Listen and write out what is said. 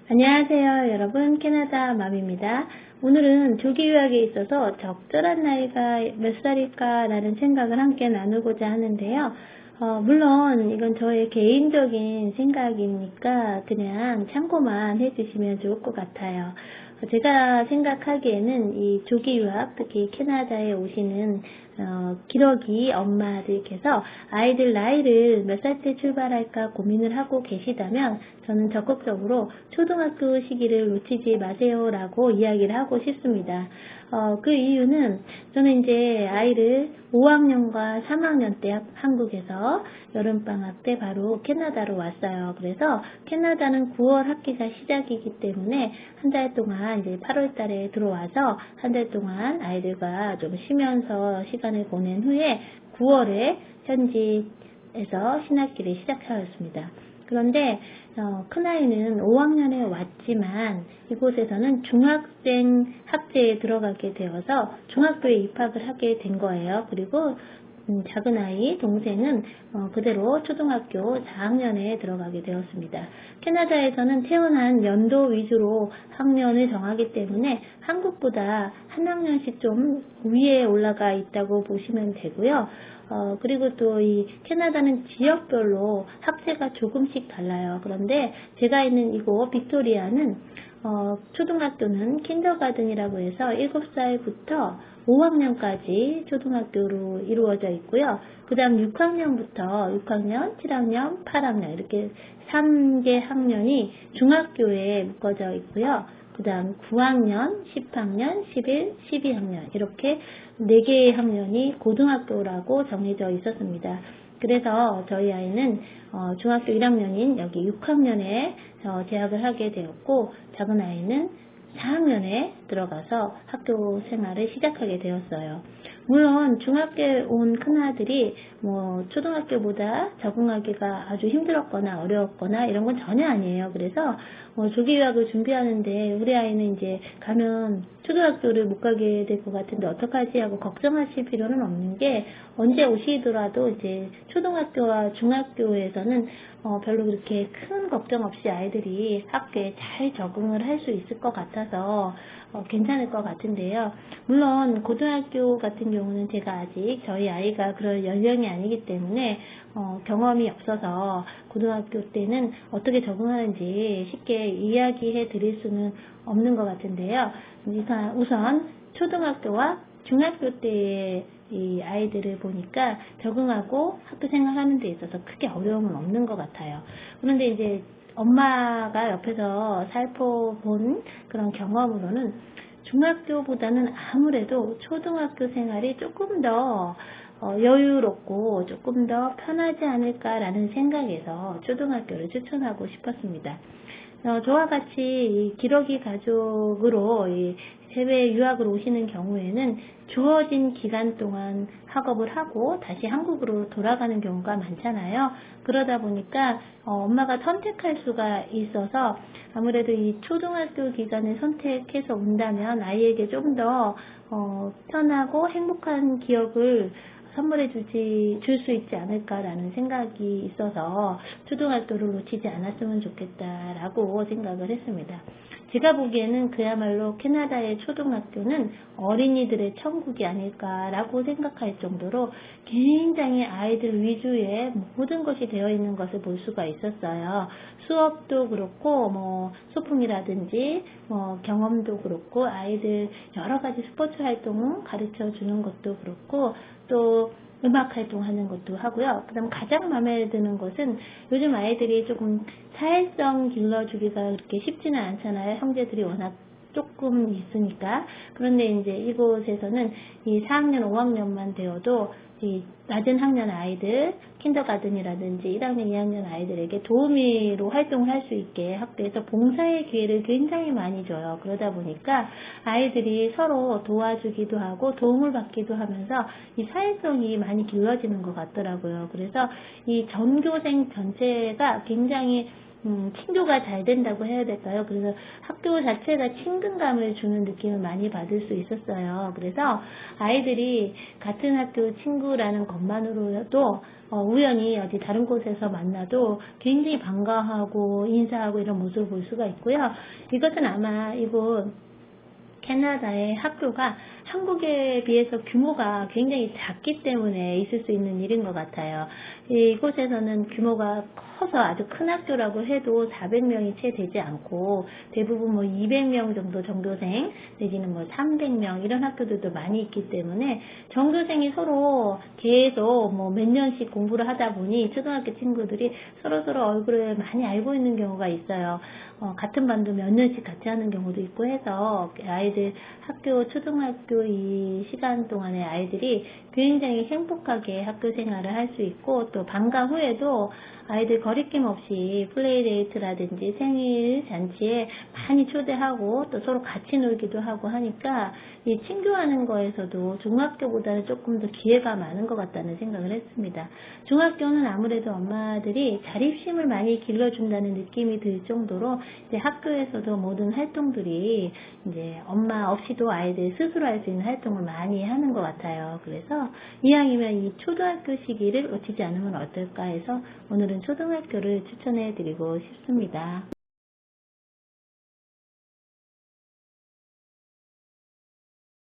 안녕하세요 여러분, 캐나다 맘입니다. 오늘은 조기 유학에 있어서 적절한 나이가 몇 살일까 라는 생각을 함께 나누고자 하는데요. 물론 이건 저의 개인적인 생각이니까 그냥 참고만 해주시면 좋을 것 같아요. 제가 생각하기에는 이 조기 유학, 특히 캐나다에 오시는 기러기 엄마들께서 아이들 나이를 몇 살 때 출발할까 고민을 하고 계시다면 저는 적극적으로 초등학교 시기를 놓치지 마세요 라고 이야기를 하고 싶습니다. 그 이유는 저는 이제 아이를 5학년과 3학년 때 한국에서 여름방학 때 바로 캐나다로 왔어요. 그래서 캐나다는 9월 학기가 시작이기 때문에 한 달 동안 이제 8월 달에 들어와서 한 달 동안 아이들과 좀 쉬면서 시간을 보낸 후에 9월에 현지에서 신학기를 시작하였습니다. 그런데 큰아이는 5학년에 왔지만 이곳에서는 중학생 학제에 들어가게 되어서 중학교에 입학을 하게 된 거예요. 그리고 작은 아이 동생은 그대로 초등학교 4학년에 들어가게 되었습니다. 캐나다에서는 태어난 연도 위주로 학년을 정하기 때문에 한국보다 한 학년씩 좀 위에 올라가 있다고 보시면 되고요. 그리고 또 이 캐나다는 지역별로 학제가 조금씩 달라요. 그런데 제가 있는 이곳 빅토리아는 초등학교는 킨더가든이라고 해서 7살부터 5학년까지 초등학교로 이루어져 있고요. 그 다음 6학년부터 6학년, 7학년, 8학년 이렇게 3개 학년이 중학교에 묶어져 있고요. 그 다음 9학년, 10학년, 11, 12학년 이렇게 4개의 학년이 고등학교라고 정해져 있었습니다. 그래서 저희 아이는 중학교 1학년인 여기 6학년에 재학을 하게 되었고 작은 아이는 4학년에 들어가서 학교 생활을 시작하게 되었어요. 물론 중학교에 온 큰아들이 초등학교보다 적응하기가 아주 힘들었거나 어려웠거나 이런 건 전혀 아니에요. 그래서 조기 유학을 준비하는데 우리 아이는 이제 가면 초등학교를 못 가게 될 것 같은데 어떡하지 하고 걱정하실 필요는 없는 게 언제 오시더라도 이제 초등학교와 중학교에서는 별로 그렇게 큰 걱정 없이 아이들이 학교에 잘 적응을 할 수 있을 것 같아서 괜찮을 것 같은데요. 물론 고등학교 같은 경우는 제가 아직 저희 아이가 그럴 연령이 아니기 때문에 경험이 없어서 고등학교 때는 어떻게 적응하는지 쉽게 이야기해 드릴 수는 없는 것 같은데요. 우선 초등학교와 중학교 때의 이 아이들을 보니까 적응하고 학교 생활하는 데 있어서 크게 어려움은 없는 것 같아요. 그런데 이제 엄마가 옆에서 살펴본 그런 경험으로는 중학교보다는 아무래도 초등학교 생활이 조금 더 여유롭고 조금 더 편하지 않을까라는 생각에서 초등학교를 추천하고 싶었습니다. 저와 같이 이 기러기 가족으로 이 해외 유학을 오시는 경우에는 주어진 기간 동안 학업을 하고 다시 한국으로 돌아가는 경우가 많잖아요. 그러다 보니까 엄마가 선택할 수가 있어서 아무래도 이 초등학교 기간을 선택해서 온다면 아이에게 좀 더 편하고 행복한 기억을 선물해 줄 수 있지 않을까라는 생각이 있어서 초등학교를 놓치지 않았으면 좋겠다라고 생각을 했습니다. 제가 보기에는 그야말로 캐나다의 초등학교는 어린이들의 천국이 아닐까라고 생각할 정도로 굉장히 아이들 위주의 모든 것이 되어 있는 것을 볼 수가 있었어요. 수업도 그렇고 소풍이라든지 경험도 그렇고 아이들 여러 가지 스포츠 활동 가르쳐 주는 것도 그렇고 또 음악 활동하는 것도 하고요. 그 다음 가장 마음에 드는 것은 요즘 아이들이 조금 사회성 길러주기가 그렇게 쉽지는 않잖아요. 형제들이 워낙 조금 있으니까. 그런데 이제 이곳에서는 이 4학년, 5학년만 되어도 이 낮은 학년 아이들, 킨더가든이라든지 1학년, 2학년 아이들에게 도우미로 활동을 할 수 있게 학교에서 봉사의 기회를 굉장히 많이 줘요. 그러다 보니까 아이들이 서로 도와주기도 하고 도움을 받기도 하면서 이 사회성이 많이 길러지는 것 같더라고요. 그래서 이 전교생 전체가 굉장히 친교가 잘 된다고 해야 될까요? 그래서 학교 자체가 친근감을 주는 느낌을 많이 받을 수 있었어요. 그래서 아이들이 같은 학교 친구라는 것만으로도 우연히 어디 다른 곳에서 만나도 굉장히 반가워하고 인사하고 이런 모습을 볼 수가 있고요. 이것은 아마 이곳 캐나다의 학교가 한국에 비해서 규모가 굉장히 작기 때문에 있을 수 있는 일인 것 같아요. 이곳에서는 규모가 커서 아주 큰 학교라고 해도 400명이 채 되지 않고 대부분 뭐 200명 정도 전교생 내지는 뭐 300명 이런 학교들도 많이 있기 때문에 전교생이 서로 계속 뭐 몇 년씩 공부를 하다 보니 초등학교 친구들이 서로 얼굴을 많이 알고 있는 경우가 있어요. 같은 반도 몇 년씩 같이 하는 경우도 있고 해서 아이들 학교 초등학교 이 시간 동안에 아이들이 굉장히 행복하게 학교 생활을 할 수 있고 또 방과 후에도 아이들 거리낌 없이 플레이데이트라든지 생일 잔치에 많이 초대하고 또 서로 같이 놀기도 하고 하니까 이 친교하는 거에서도 중학교보다는 조금 더 기회가 많은 것 같다는 생각을 했습니다. 중학교는 아무래도 엄마들이 자립심을 많이 길러준다는 느낌이 들 정도로 이제 학교에서도 모든 활동들이 이제 엄마 없이도 아이들 스스로 할 수 있는 활동을 많이 하는 것 같아요. 그래서 이왕이면 이 초등학교 시기를 놓치지 않으면 어떨까 해서 오늘은 초등학교를 추천해 드리고 싶습니다.